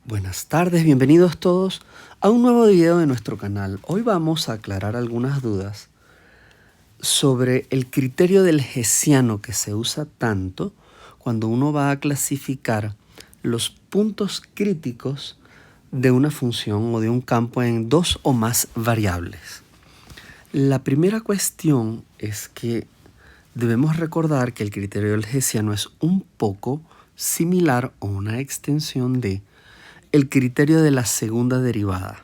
Buenas tardes, bienvenidos todos a un nuevo video de nuestro canal. Hoy vamos a aclarar algunas dudas sobre el criterio del hessiano que se usa tanto cuando uno va a clasificar los puntos críticos de una función o de un campo en dos o más variables. La primera cuestión es que debemos recordar que el criterio del hessiano es un poco similar o una extensión de el criterio de la segunda derivada.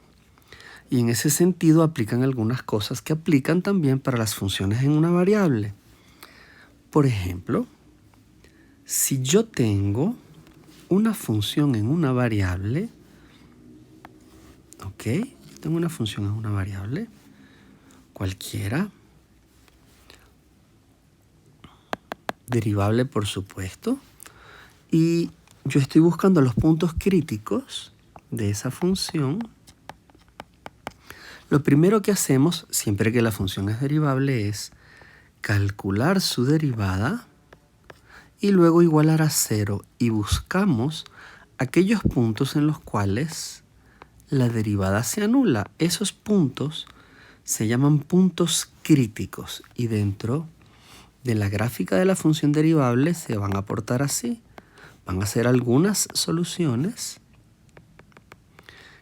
Y en ese sentido aplican algunas cosas que aplican también para las funciones en una variable. Por ejemplo, si yo tengo una función en una variable, tengo una función en una variable, cualquiera, derivable por supuesto, y yo estoy buscando los puntos críticos de esa función. Lo primero que hacemos, siempre que la función es derivable, es calcular su derivada y luego igualar a 0 y buscamos aquellos puntos en los cuales la derivada se anula. Esos puntos se llaman puntos críticos y dentro de la gráfica de la función derivable se van a aportar así. Van a ser algunas soluciones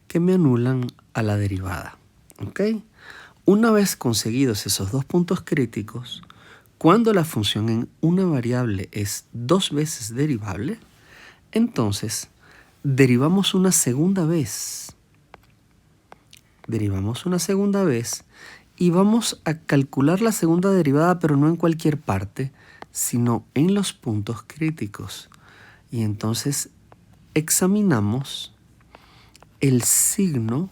que me anulan a la derivada. Una vez conseguidos esos dos puntos críticos, cuando la función en una variable es dos veces derivable, entonces derivamos una segunda vez. Derivamos una segunda vez y vamos a calcular la segunda derivada, pero no en cualquier parte, sino en los puntos críticos. Y entonces examinamos el signo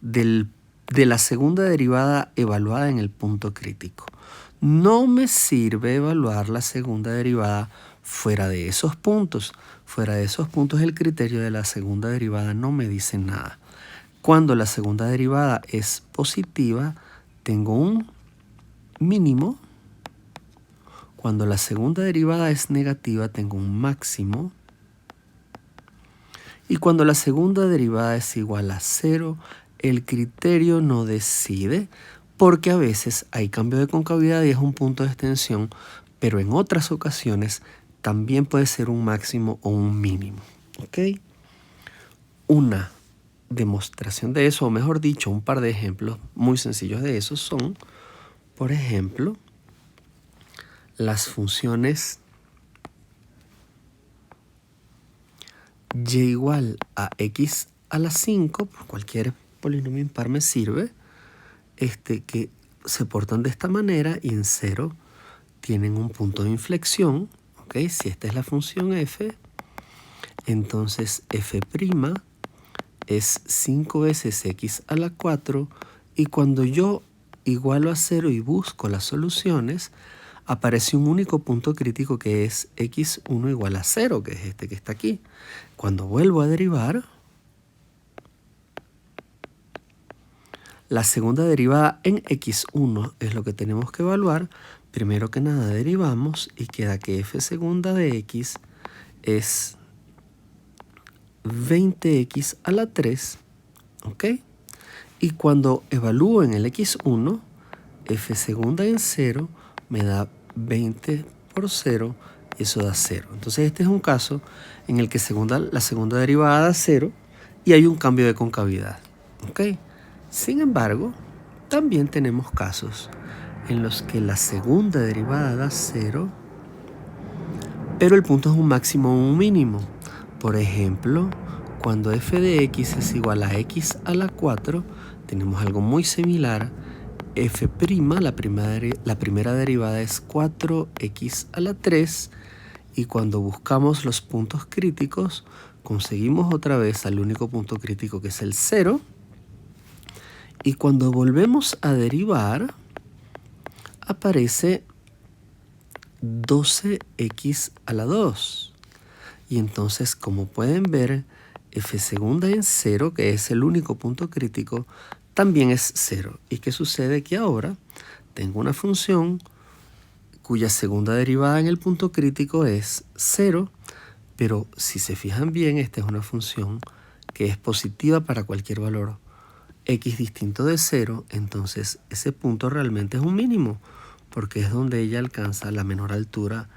de la segunda derivada evaluada en el punto crítico. No me sirve evaluar la segunda derivada fuera de esos puntos. Fuera de esos puntos el criterio de la segunda derivada no me dice nada. Cuando la segunda derivada es positiva, tengo un mínimo. Cuando la segunda derivada es negativa, tengo un máximo. Y cuando la segunda derivada es igual a 0, el criterio no decide porque a veces hay cambio de concavidad y es un punto de extensión, pero en otras ocasiones también puede ser un máximo o un mínimo. Una demostración de eso, o mejor dicho, un par de ejemplos muy sencillos de eso son, por ejemplo, las funciones y igual a x a la 5, por cualquier polinomio impar me sirve, que se portan de esta manera y en 0 tienen un punto de inflexión. Si esta es la función f, entonces f' es 5 veces x a la 4 y cuando yo igualo a 0 y busco las soluciones, aparece un único punto crítico que es x1 igual a 0, que es este que está aquí. Cuando vuelvo a derivar, la segunda derivada en x1 es lo que tenemos que evaluar. Primero que nada derivamos y queda que f segunda de x es 20x a la 3. Y cuando evalúo en el x1, f segunda en 0 me da 20 por 0 y eso da 0. Entonces este es un caso en el que la segunda derivada da 0 y hay un cambio de concavidad. Sin embargo, también tenemos casos en los que la segunda derivada da 0, pero el punto es un máximo o un mínimo. Por ejemplo, cuando f de x es igual a x a la 4, tenemos algo muy similar. F', la primera derivada es 4x a la 3, y cuando buscamos los puntos críticos, conseguimos otra vez al único punto crítico que es el 0, y cuando volvemos a derivar, aparece 12x a la 2. Y entonces, como pueden ver, f segunda en 0, que es el único punto crítico, también es 0. ¿Y qué sucede? Que ahora tengo una función cuya segunda derivada en el punto crítico es 0, pero si se fijan bien, esta es una función que es positiva para cualquier valor x distinto de 0, entonces ese punto realmente es un mínimo, porque es donde ella alcanza la menor altura.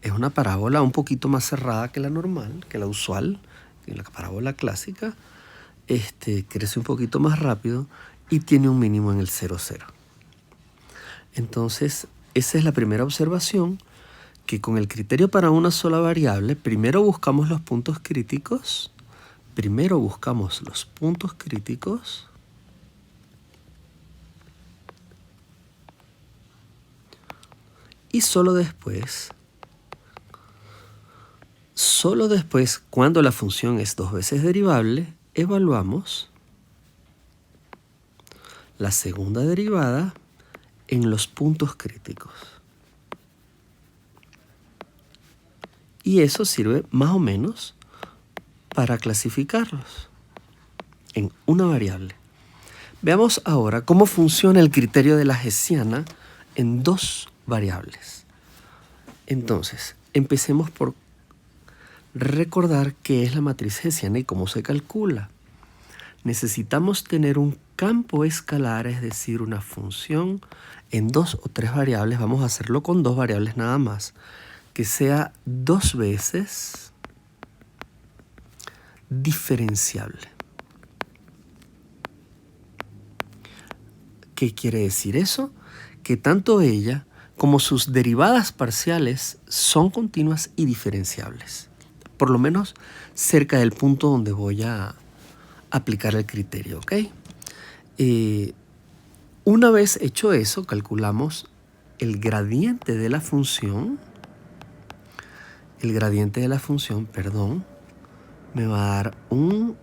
Es una parábola un poquito más cerrada que la normal, que la usual, que la parábola clásica. Crece un poquito más rápido y tiene un mínimo en el 0, 0. Entonces, esa es la primera observación, que con el criterio para una sola variable, primero buscamos los puntos críticos. Y solo después, cuando la función es 2 veces derivable, evaluamos la segunda derivada en los puntos críticos. Y eso sirve más o menos para clasificarlos en una variable. Veamos ahora cómo funciona el criterio de la hessiana en 2 variables. Entonces, empecemos por recordar qué es la matriz hessiana y cómo se calcula. Necesitamos tener un campo escalar, es decir, una función en 2 o 3 variables. Vamos a hacerlo con 2 variables nada más, que sea 2 veces diferenciable. ¿Qué quiere decir eso? Que tanto ella como sus derivadas parciales son continuas y diferenciables, por lo menos cerca del punto donde voy a aplicar el criterio, ¿ok? Una vez hecho eso, calculamos el gradiente de la función. El gradiente de la función, me va a dar un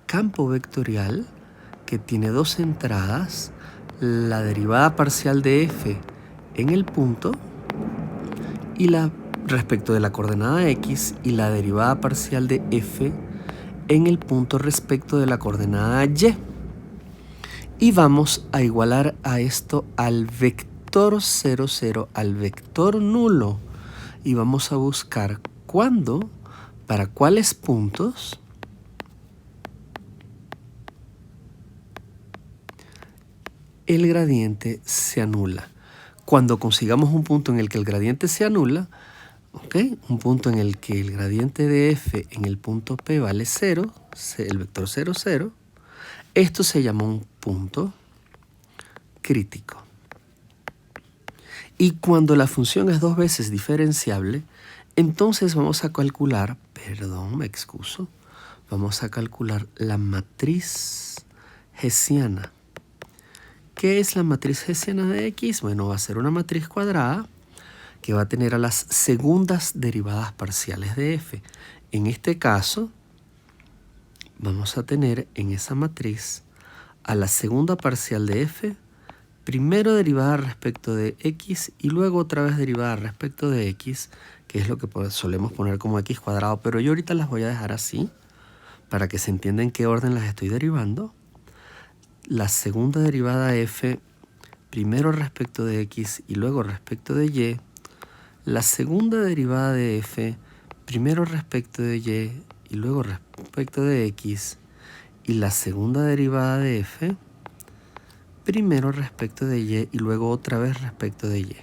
campo vectorial que tiene 2 entradas, la derivada parcial de f en el punto y respecto de la coordenada x, y la derivada parcial de f en el punto respecto de la coordenada y. Y vamos a igualar a esto al vector 0, 0, al vector nulo. Y vamos a buscar cuándo, para cuáles puntos el gradiente se anula. Cuando consigamos un punto en el que el gradiente se anula, un punto en el que el gradiente de f en el punto P vale 0, el vector 0, 0, esto se llama un punto crítico. Y cuando la función es 2 veces diferenciable, entonces vamos a calcular, vamos a calcular la matriz hessiana. ¿Qué es la matriz hessiana de x? Bueno, va a ser una matriz cuadrada que va a tener a las segundas derivadas parciales de f. En este caso, vamos a tener en esa matriz a la segunda parcial de f, primero derivada respecto de x y luego otra vez derivada respecto de x, que es lo que solemos poner como x cuadrado, pero yo ahorita las voy a dejar así para que se entienda en qué orden las estoy derivando. La segunda derivada f, primero respecto de x y luego respecto de y. La segunda derivada de f, primero respecto de y y luego respecto de x. Y la segunda derivada de f, primero respecto de y y luego otra vez respecto de y.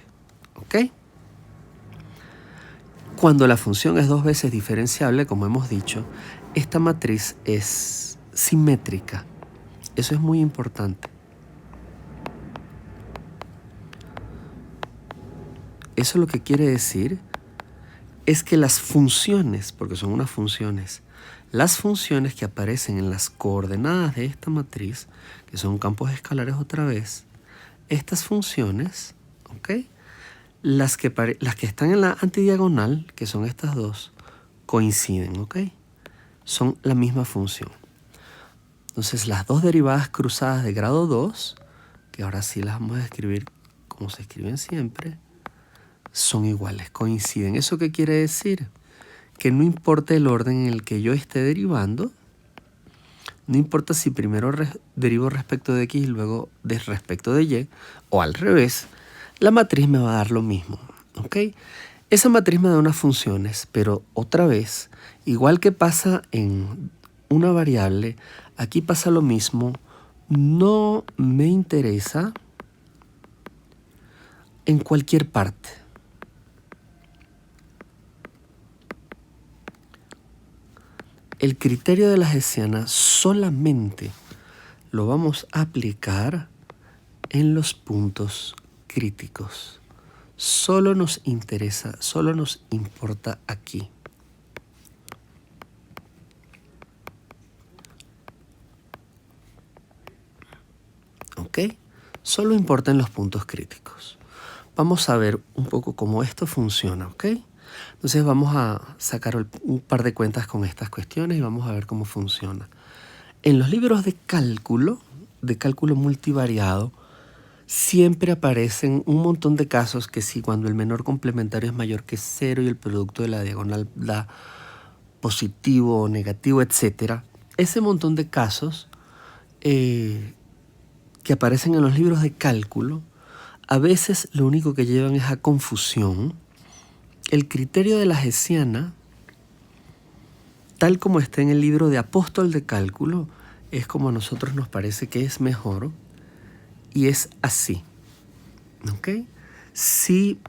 ¿Ok? Cuando la función es 2 veces diferenciable, como hemos dicho, esta matriz es simétrica. Eso es muy importante. Eso lo que quiere decir es que las funciones, porque son unas funciones, las funciones que aparecen en las coordenadas de esta matriz, que son campos escalares otra vez, estas funciones, las que están en la antidiagonal, que son estas dos, coinciden, son la misma función. Entonces las dos derivadas cruzadas de grado 2, que ahora sí las vamos a escribir como se escriben siempre, son iguales, coinciden. ¿Eso qué quiere decir? Que no importa el orden en el que yo esté derivando, no importa si primero derivo respecto de x y luego respecto de y, o al revés, la matriz me va a dar lo mismo. Esa matriz me da unas funciones, pero otra vez, igual que pasa en una variable, aquí pasa lo mismo. No me interesa en cualquier parte. El criterio de la hessiana solamente lo vamos a aplicar en los puntos críticos. Solo nos interesa, solo nos importa aquí. ¿Ok? Solo importa en los puntos críticos. Vamos a ver un poco cómo esto funciona, ¿ok? Entonces vamos a sacar un par de cuentas con estas cuestiones y vamos a ver cómo funciona. En los libros de cálculo multivariado, siempre aparecen un montón de casos que sí, cuando el menor complementario es mayor que 0 y el producto de la diagonal da positivo o negativo, etc. Ese montón de casos que aparecen en los libros de cálculo, a veces lo único que llevan es a confusión. El criterio de la hessiana, tal como está en el libro de Apóstol de Cálculo, es como a nosotros nos parece que es mejor, y es así. ¿Ok? Si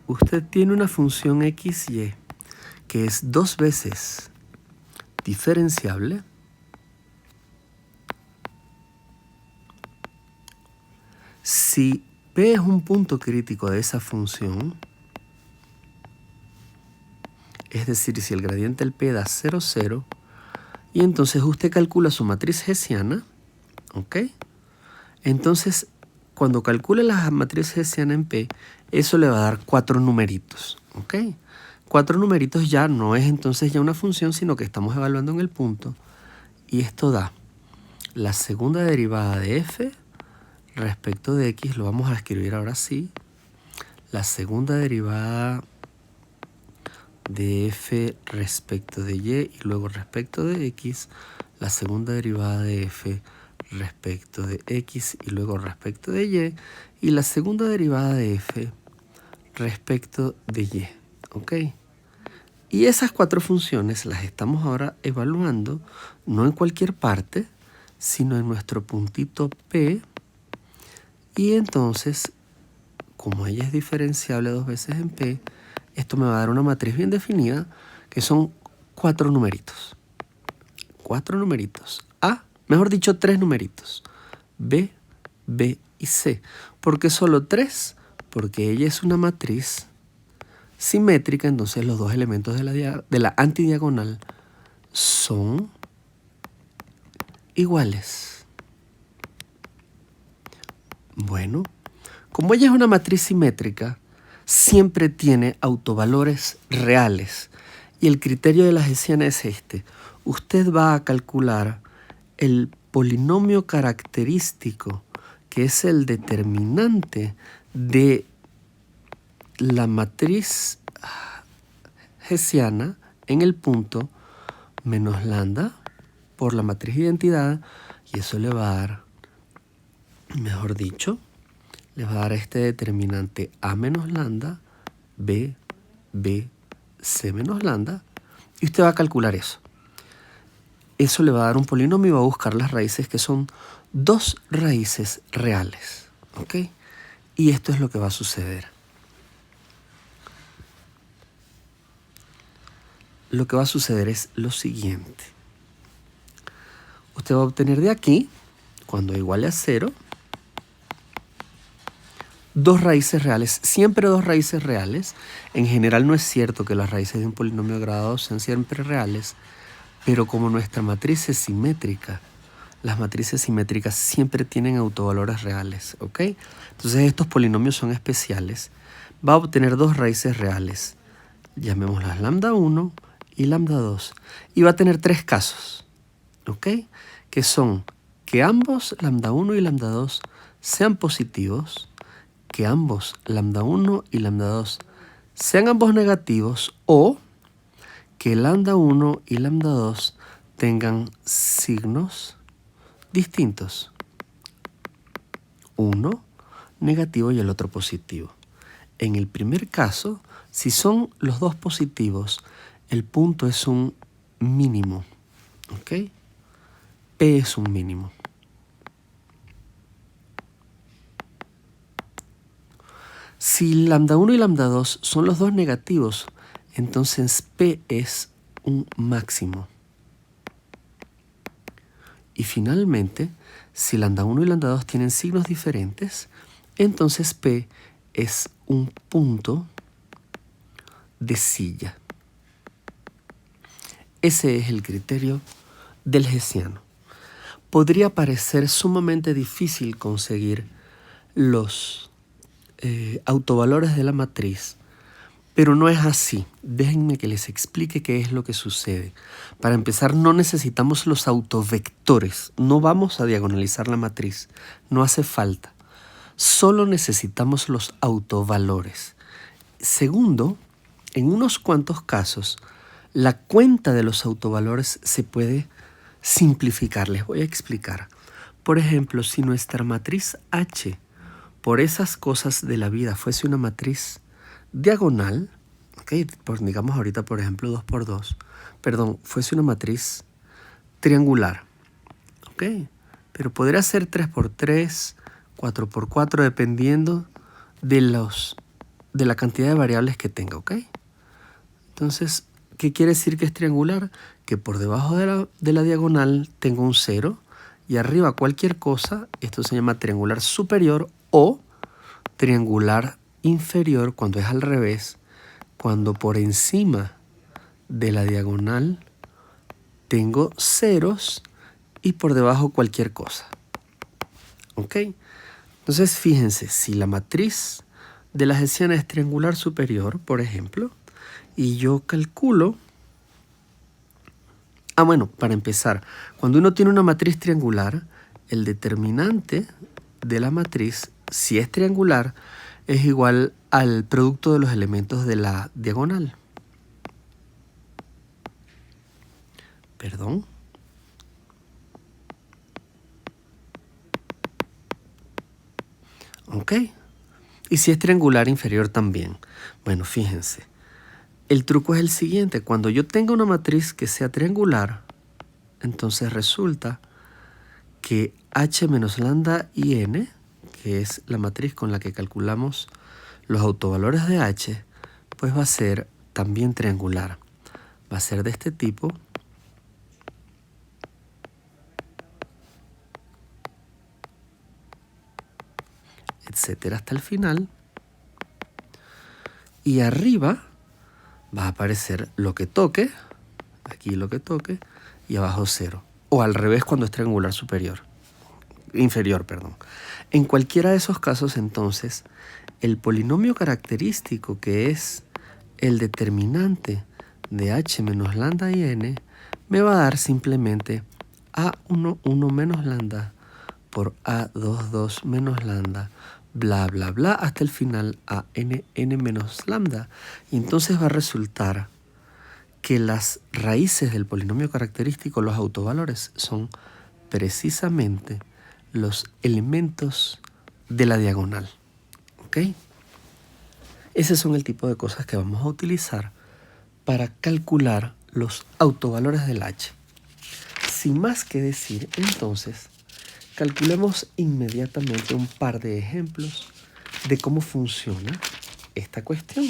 usted tiene una función XY que es 2 veces diferenciable, si P es un punto crítico de esa función, es decir, si el gradiente del P da 0, 0, y entonces usted calcula su matriz hessiana, ¿ok? Entonces, cuando calcule la matriz hessiana en P, eso le va a dar 4 numeritos, ¿ok? 4 numeritos ya no es entonces ya una función, sino que estamos evaluando en el punto, y esto da la segunda derivada de f respecto de x, lo vamos a escribir ahora sí, la segunda derivada de f respecto de y y luego respecto de x, la segunda derivada de f respecto de x y luego respecto de y la segunda derivada de f respecto de y, ¿ok? Y esas 4 funciones las estamos ahora evaluando no en cualquier parte, sino en nuestro puntito P, y entonces, como ella es diferenciable 2 veces en P, esto me va a dar una matriz bien definida que son 4 numeritos. 4 numeritos. A, mejor dicho, 3 numeritos. B, B y C. ¿Por qué solo 3? Porque ella es una matriz simétrica, entonces los dos elementos de la antidiagonal son iguales. Bueno, como ella es una matriz simétrica, siempre tiene autovalores reales. Y el criterio de la hessiana es este. Usted va a calcular el polinomio característico, que es el determinante de la matriz hessiana en el punto menos lambda por la matriz de identidad, y eso le va a dar, mejor dicho, le va a dar este determinante A menos lambda, B, B, C menos lambda, y usted va a calcular eso. Eso le va a dar un polinomio y va a buscar las raíces, que son 2 raíces reales, ¿ok? Y esto es lo que va a suceder. Lo que va a suceder es lo siguiente. Usted va a obtener de aquí, cuando iguale a 0, 2 raíces reales, siempre 2 raíces reales. En general no es cierto que las raíces de un polinomio de grado 2 sean siempre reales, pero como nuestra matriz es simétrica, las matrices simétricas siempre tienen autovalores reales, ¿ok? Entonces estos polinomios son especiales. Va a obtener 2 raíces reales, llamémoslas lambda 1 y lambda 2, y va a tener 3 casos, ¿ok? Que son que ambos lambda 1 y lambda 2 sean positivos, que ambos lambda 1 y lambda 2 sean ambos negativos, o que lambda 1 y lambda 2 tengan signos distintos. Uno negativo y el otro positivo. En el primer caso, si son los dos positivos el punto es un mínimo, ¿ok? P es un mínimo. Si lambda 1 y lambda 2 son los dos negativos, entonces P es un máximo. Y finalmente, si lambda 1 y lambda 2 tienen signos diferentes, entonces P es un punto de silla. Ese es el criterio del hessiano. Podría parecer sumamente difícil conseguir los autovalores de la matriz, pero no es así. Déjenme que les explique qué es lo que sucede. Para empezar, no necesitamos los autovectores. No vamos a diagonalizar la matriz. No hace falta. Solo necesitamos los autovalores. Segundo, en unos cuantos casos, la cuenta de los autovalores se puede simplificar. Les voy a explicar. Por ejemplo, si nuestra matriz H, por esas cosas de la vida, fuese una matriz diagonal, ¿okay? Digamos ahorita, por ejemplo, 2 por 2, perdón, fuese una matriz triangular, ¿ok? Pero podría ser 3 por 3, 4 por 4, dependiendo de la cantidad de variables que tenga, ¿ok? Entonces, ¿qué quiere decir que es triangular? Que por debajo de la diagonal tengo un 0 y arriba cualquier cosa. Esto se llama triangular superior o triangular inferior cuando es al revés, cuando por encima de la diagonal tengo ceros y por debajo cualquier cosa. ¿Ok? Entonces fíjense, si la matriz de la hessiana es triangular superior, por ejemplo, y yo calculo... bueno, para empezar, cuando uno tiene una matriz triangular, el determinante de la matriz, si es triangular, es igual al producto de los elementos de la diagonal. Perdón. ¿Ok? Y si es triangular inferior también. Bueno, fíjense. El truco es el siguiente. Cuando yo tenga una matriz que sea triangular, entonces resulta que H menos lambda y n, que es la matriz con la que calculamos los autovalores de H, pues va a ser también triangular. Va a ser de este tipo. Etcétera hasta el final. Y arriba va a aparecer lo que toque, aquí lo que toque, y abajo 0. O al revés cuando es triangular inferior. En cualquiera de esos casos, entonces, el polinomio característico, que es el determinante de h menos lambda y n, me va a dar simplemente a1, 1 menos lambda por a2, 2 menos lambda, bla, bla, bla, hasta el final a n, n menos lambda. Y entonces va a resultar que las raíces del polinomio característico, los autovalores, son precisamente los elementos de la diagonal. ¿Ok? Ese son el tipo de cosas que vamos a utilizar para calcular los autovalores del h. Sin más que decir, entonces, calculemos inmediatamente un par de ejemplos de cómo funciona esta cuestión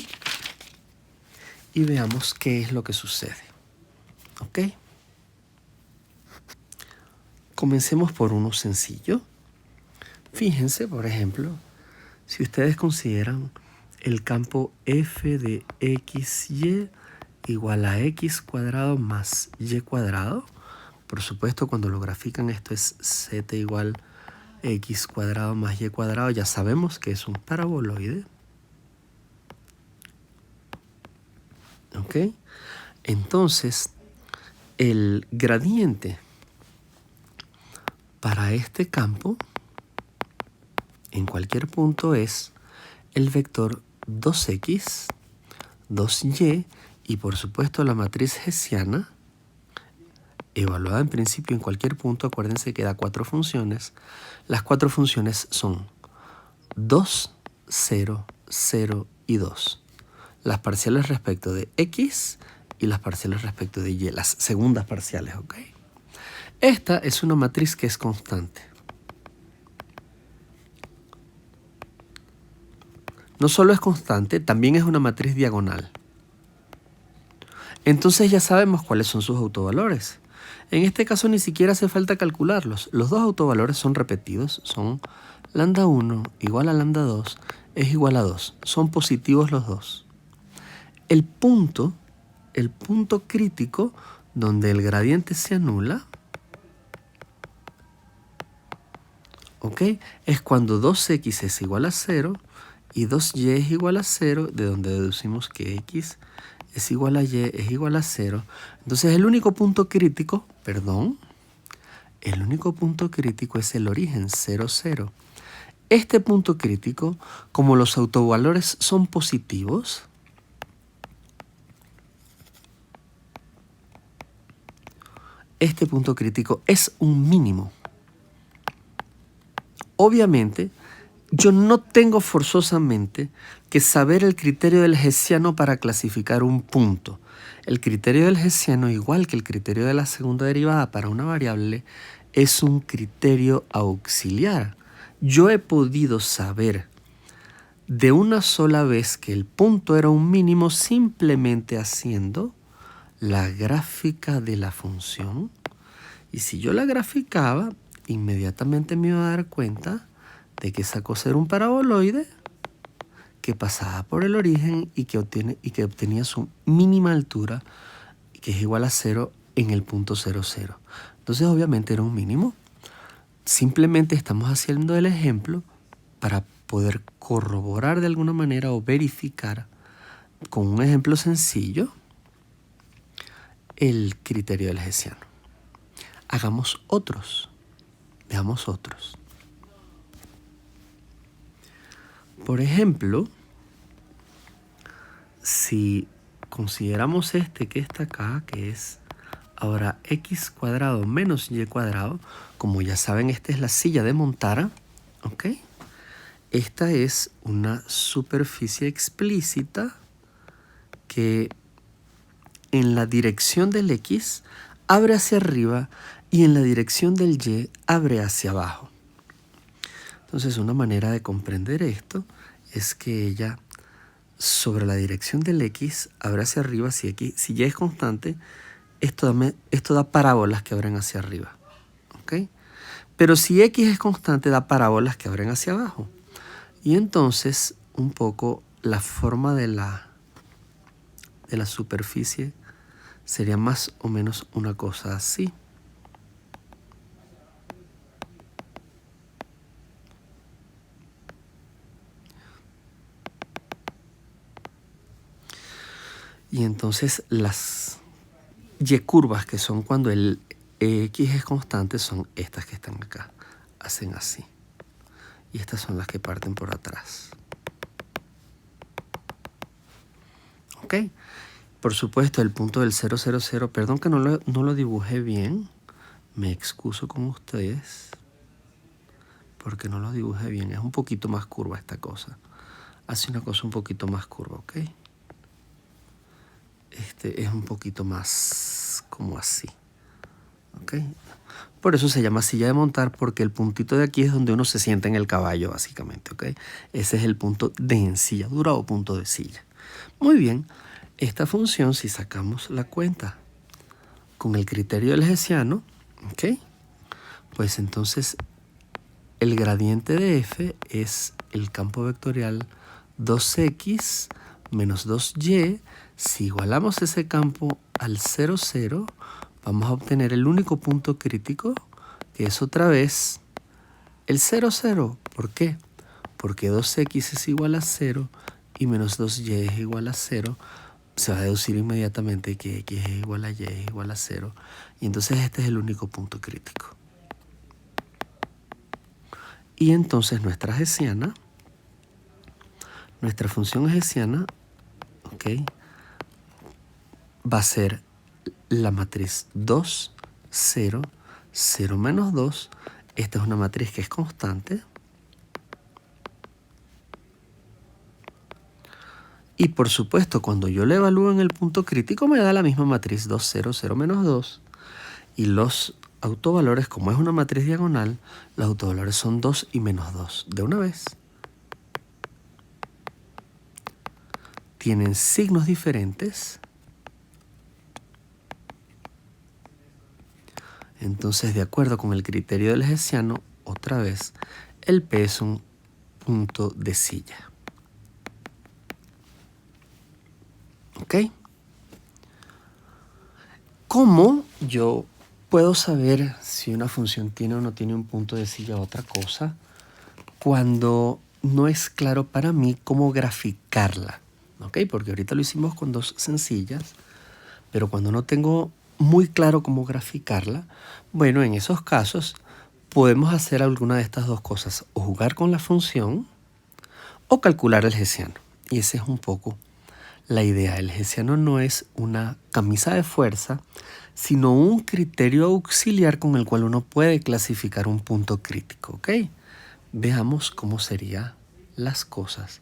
y veamos qué es lo que sucede. ¿Ok? Comencemos por uno sencillo. Fíjense, por ejemplo, si ustedes consideran el campo f de xy igual a x cuadrado más y cuadrado, por supuesto, cuando lo grafican esto es z igual x cuadrado más y cuadrado, ya sabemos que es un paraboloide. ¿Ok? Entonces, el gradiente para este campo en cualquier punto es el vector 2x, 2y y por supuesto la matriz hessiana evaluada en principio en cualquier punto. Acuérdense que da 4 funciones. Las 4 funciones son 2, 0, 0 y 2. Las parciales respecto de x y las parciales respecto de y, las segundas parciales, ¿ok? Esta es una matriz que es constante. No solo es constante, también es una matriz diagonal. Entonces ya sabemos cuáles son sus autovalores. En este caso ni siquiera hace falta calcularlos. Los dos autovalores son repetidos, son lambda 1 igual a lambda 2 es igual a 2. Son positivos los dos. El punto crítico donde el gradiente se anula, ¿ok? Es cuando 2x es igual a 0 y 2y es igual a 0, de donde deducimos que x es igual a y es igual a 0. Entonces el único punto crítico es el origen 0, 0. Este punto crítico, como los autovalores son positivos, este punto crítico es un mínimo. Obviamente, yo no tengo forzosamente que saber el criterio del hessiano para clasificar un punto. El criterio del hessiano, igual que el criterio de la segunda derivada para una variable, es un criterio auxiliar. Yo he podido saber de una sola vez que el punto era un mínimo simplemente haciendo la gráfica de la función. Y si yo la graficaba, inmediatamente me iba a dar cuenta de que esa cosa era un paraboloide que pasaba por el origen y que obtenía su mínima altura, que es igual a 0 en el punto 0, 0. Entonces obviamente era un mínimo. Simplemente estamos haciendo el ejemplo para poder corroborar de alguna manera o verificar con un ejemplo sencillo el criterio del hessiano. Hagamos otros. Veamos otros. Por ejemplo, si consideramos este que está acá, que es ahora x cuadrado menos y cuadrado, como ya saben, esta es la silla de Montara, ¿ok? Esta es una superficie explícita que en la dirección del x abre hacia arriba y en la dirección del y abre hacia abajo. Entonces una manera de comprender esto es que ella sobre la dirección del x abre hacia arriba. Si y es constante, esto da parábolas que abren hacia arriba, ¿ok? Pero si x es constante, da parábolas que abren hacia abajo. Y entonces un poco la forma de la superficie sería más o menos una cosa así. Y entonces las y curvas, que son cuando el x es constante, son estas que están acá. Hacen así. Y estas son las que parten por atrás. ¿Ok? Por supuesto, el punto del 0, 0, 0. Perdón que no lo dibujé bien. Me excuso con ustedes. Porque no lo dibujé bien. Es un poquito más curva esta cosa. Hace una cosa un poquito más curva, ¿ok? Este es un poquito más como así. ¿Ok? Por eso se llama silla de montar, porque el puntito de aquí es donde uno se sienta en el caballo, básicamente, ¿ok? Ese es el punto de ensilladura o punto de silla. Muy bien, esta función, si sacamos la cuenta con el criterio del hessiano, ¿ok? Pues entonces el gradiente de f es el campo vectorial 2x menos 2y. Si igualamos ese campo al 0, 0, vamos a obtener el único punto crítico, que es otra vez el 0, 0. ¿Por qué? Porque 2x es igual a 0 y menos 2y es igual a 0. Se va a deducir inmediatamente que x es igual a y es igual a 0. Y entonces este es el único punto crítico. Y entonces nuestra función hessiana, ¿ok?, va a ser la matriz 2, 0, 0 menos 2. Esta es una matriz que es constante. Y por supuesto, cuando yo le evalúo en el punto crítico, me da la misma matriz 2, 0, 0, menos 2. Y los autovalores, como es una matriz diagonal, los autovalores son 2 y menos 2. De una vez. Tienen signos diferentes. Entonces, de acuerdo con el criterio del hessiano, otra vez, el P es un punto de silla. ¿Ok? ¿Cómo yo puedo saber si una función tiene o no tiene un punto de silla o otra cosa cuando no es claro para mí cómo graficarla? ¿Ok? Porque ahorita lo hicimos con dos sencillas, pero cuando no tengo muy claro cómo graficarla, bueno, en esos casos podemos hacer alguna de estas dos cosas, o jugar con la función o calcular el hessiano. Y ese es un poco la idea. El hessiano no es una camisa de fuerza, sino un criterio auxiliar con el cual uno puede clasificar un punto crítico, ¿ok? Veamos cómo serían las cosas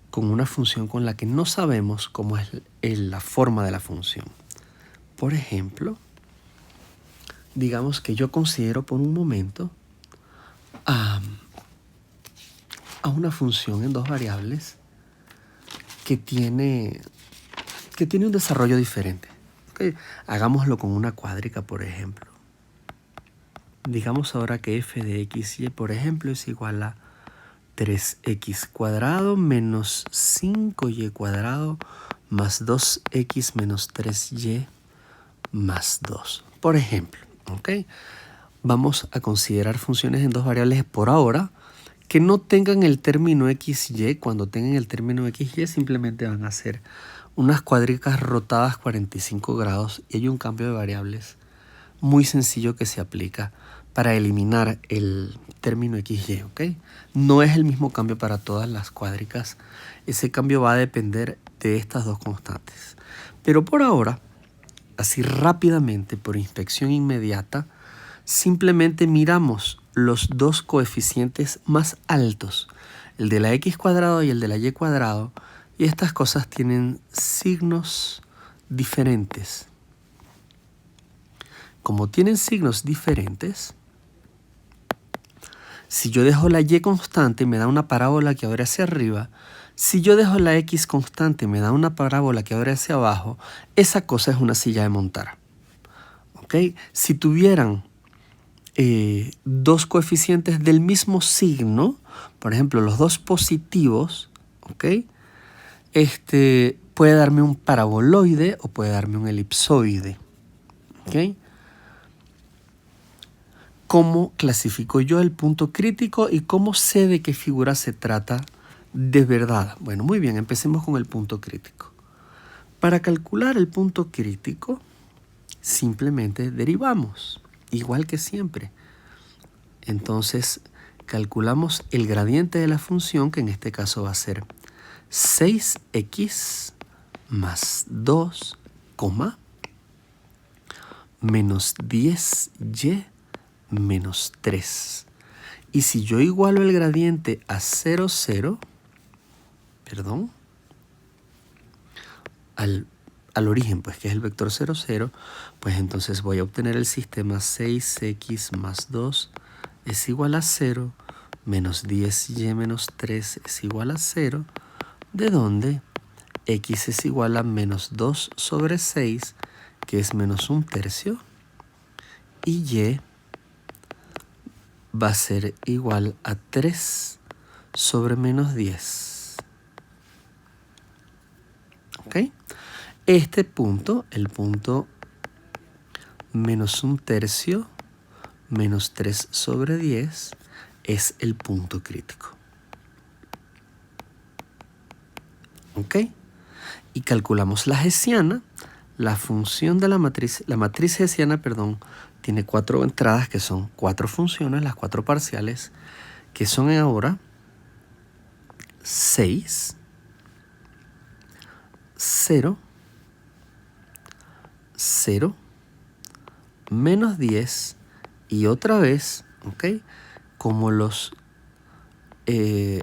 con una función con la que no sabemos cómo es la forma de la función. Por ejemplo, digamos que yo considero por un momento a una función en dos variables que tiene un desarrollo diferente. ¿Okay? Hagámoslo con una cuádrica, por ejemplo. Digamos ahora que f de xy, por ejemplo, es igual a 3x cuadrado menos 5y cuadrado más 2x menos 3y más 2. Por ejemplo, ¿ok? Vamos a considerar funciones en dos variables por ahora que no tengan el término xy. Cuando tengan el término xy simplemente van a ser unas cuádricas rotadas 45 grados y hay un cambio de variables muy sencillo que se aplica para eliminar el término xy, ¿ok? No es el mismo cambio para todas las cuádricas. Ese cambio va a depender de estas dos constantes. Pero por ahora, así rápidamente, por inspección inmediata, simplemente miramos los dos coeficientes más altos, el de la x cuadrado y el de la y cuadrado, y estas cosas tienen signos diferentes. Como tienen signos diferentes, si yo dejo la y constante me da una parábola que abre hacia arriba. Si yo dejo la x constante me da una parábola que abre hacia abajo. Esa cosa es una silla de montar. ¿Ok? Si tuvieran dos coeficientes del mismo signo, por ejemplo, los dos positivos, ¿ok? Puede darme un paraboloide o puede darme un elipsoide. ¿Ok? ¿Cómo clasifico yo el punto crítico y cómo sé de qué figura se trata de verdad? Bueno, muy bien, empecemos con el punto crítico. Para calcular el punto crítico, simplemente derivamos, igual que siempre. Entonces, calculamos el gradiente de la función, que en este caso va a ser 6x más 2, menos 10y menos 3. Y si yo igualo el gradiente a 0, 0, al origen, pues que es el vector 0, 0, pues entonces voy a obtener el sistema 6x más 2 es igual a 0, menos 10y menos 3 es igual a 0, de donde x es igual a menos 2 sobre 6, que es menos 1/3, y y va a ser igual a 3 sobre menos 10. ¿Ok? Este punto, el punto menos 1/3 menos 3 sobre 10, es el punto crítico. ¿Ok? Y calculamos la hessiana. La función de la matriz hessiana, tiene 4 entradas que son 4 funciones, las 4 parciales, que son ahora 6, 0, 0, menos 10 y otra vez, ¿ok? Como los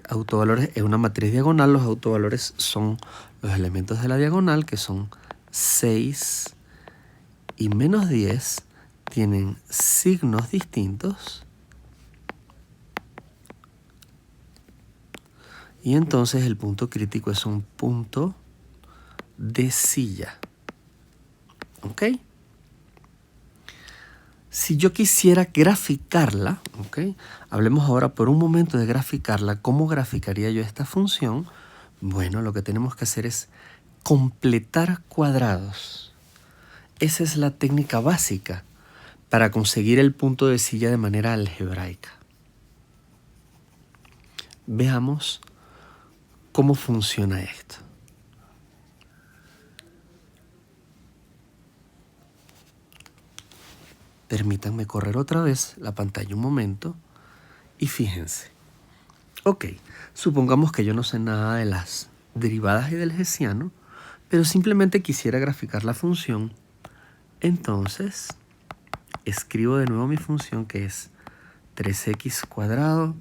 autovalores en una matriz diagonal, los autovalores son Los elementos de la diagonal, que son 6 y menos 10, tienen signos distintos. Y entonces el punto crítico es un punto de silla. ¿Ok? Si yo quisiera graficarla, ¿ok? Hablemos ahora por un momento de graficarla. ¿Cómo graficaría yo esta función? Bueno, lo que tenemos que hacer es completar cuadrados. Esa es la técnica básica para conseguir el punto de silla de manera algebraica. Veamos cómo funciona esto. Permítanme correr otra vez la pantalla un momento y fíjense. Ok, supongamos que yo no sé nada de las derivadas y del hessiano, pero simplemente quisiera graficar la función. Entonces, escribo de nuevo mi función, que es 3x cuadrado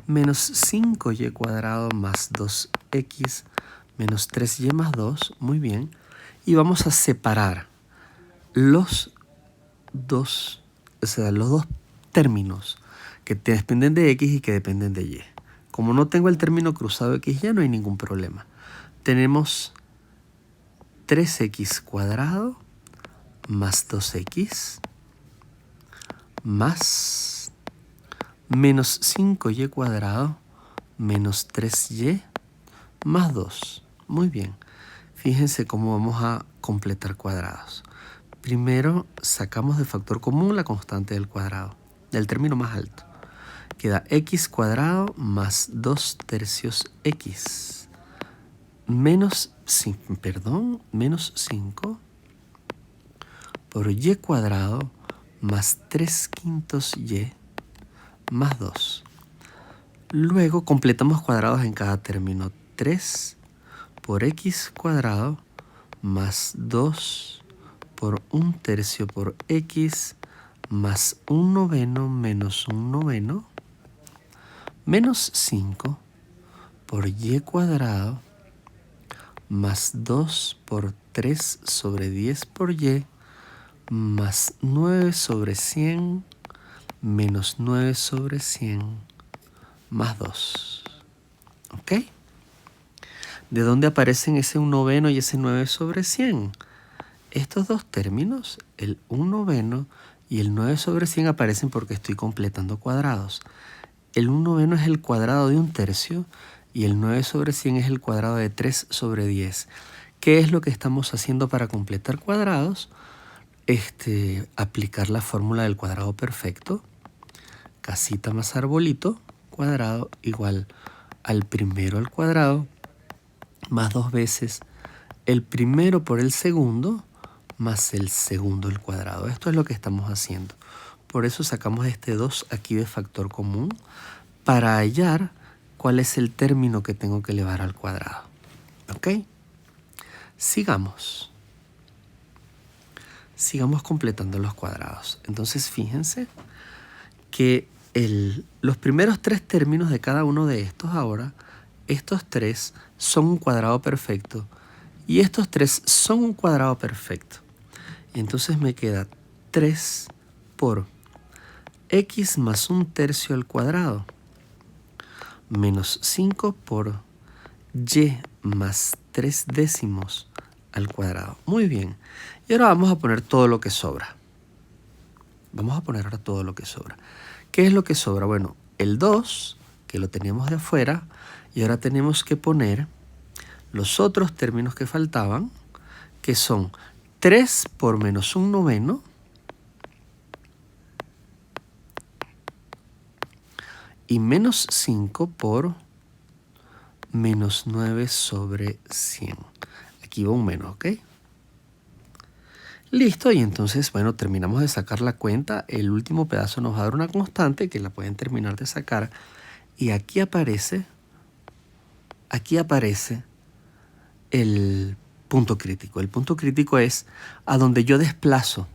menos 5y cuadrado más 2x menos 3y más 2. Muy bien. Y vamos a separar los dos términos que dependen de x y que dependen de y. Como no tengo el término cruzado x, ya no hay ningún problema. Tenemos 3x cuadrado más 2x más menos 5y cuadrado menos 3y más 2. Muy bien. Fíjense cómo vamos a completar cuadrados. Primero sacamos de factor común la constante del cuadrado, del término más alto. Queda x cuadrado más 2 tercios x menos 5 por y cuadrado más 3 quintos y más 2. Luego completamos cuadrados en cada término. 3 por x cuadrado más 2 por 1 tercio por x más 1 noveno menos 1 noveno menos 5 por y cuadrado más 2 por 3 sobre 10 por y más 9 sobre 100 menos 9 sobre 100 más 2. ¿Ok? ¿De dónde aparecen ese 1 noveno y ese 9 sobre 100? Estos dos términos, el 1 noveno y el 9 sobre 100, aparecen porque estoy completando cuadrados. El 1 noveno es el cuadrado de 1 tercio y el 9 sobre 100 es el cuadrado de 3 sobre 10. ¿Qué es lo que estamos haciendo para completar cuadrados? Aplicar la fórmula del cuadrado perfecto. Casita más arbolito cuadrado igual al primero al cuadrado más 2 veces el primero por el segundo más el segundo al cuadrado. Esto es lo que estamos haciendo. Por eso sacamos este 2 aquí de factor común para hallar cuál es el término que tengo que elevar al cuadrado. ¿Ok? Sigamos. Sigamos completando los cuadrados. Entonces fíjense que los primeros 3 términos de cada uno de estos ahora, estos 3 son un cuadrado perfecto y estos 3 son un cuadrado perfecto. Entonces me queda 3 por x más 1 tercio al cuadrado menos 5 por y más 3 décimos al cuadrado. Muy bien. Y ahora vamos a poner todo lo que sobra. Vamos a poner ahora todo lo que sobra. ¿Qué es lo que sobra? Bueno, el 2, que lo teníamos de afuera, y ahora tenemos que poner los otros términos que faltaban, que son 3 por menos 1 noveno y menos 5 por menos 9 sobre 100. Aquí va un menos, ¿ok? Listo, y entonces, bueno, terminamos de sacar la cuenta. El último pedazo nos va a dar una constante que la pueden terminar de sacar. Y aquí aparece el punto crítico. El punto crítico es a donde yo desplazo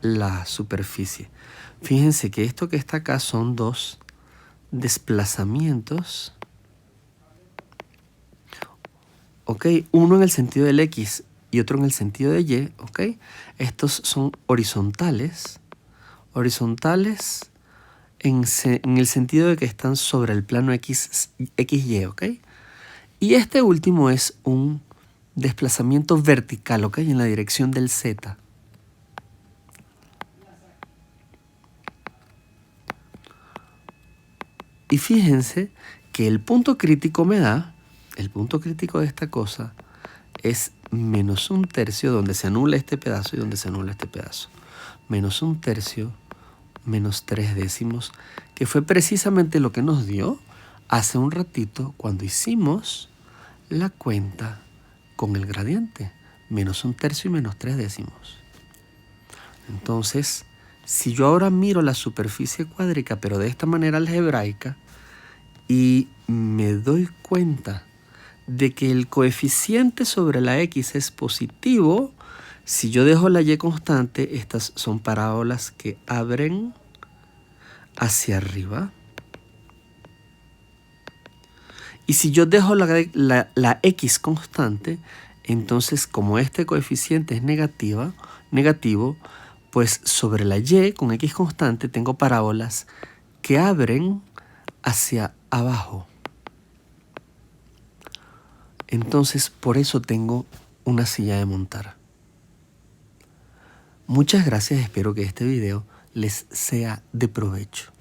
la superficie. Fíjense que esto que está acá son 2 desplazamientos ¿ok? Uno en el sentido del X y otro en el sentido de Y, ¿ok? Estos son horizontales. Horizontales en el sentido de que están sobre el plano XY, ¿ok? Y este último es un desplazamiento vertical, ¿ok? En la dirección del Z. Y fíjense que el punto crítico el punto crítico de esta cosa es menos un tercio, donde se anula este pedazo y donde se anula este pedazo. Menos un tercio, menos 3 décimos, que fue precisamente lo que nos dio hace un ratito cuando hicimos la cuenta con el gradiente. Menos un tercio y menos 3 décimos. Entonces, si yo ahora miro la superficie cuádrica, pero de esta manera algebraica, y me doy cuenta de que el coeficiente sobre la X es positivo, si yo dejo la Y constante, estas son parábolas que abren hacia arriba. Y si yo dejo la X constante, entonces como este coeficiente es negativo, pues sobre la Y con X constante tengo parábolas que abren hacia abajo. Entonces por eso tengo una silla de montar. Muchas gracias, espero que este video les sea de provecho.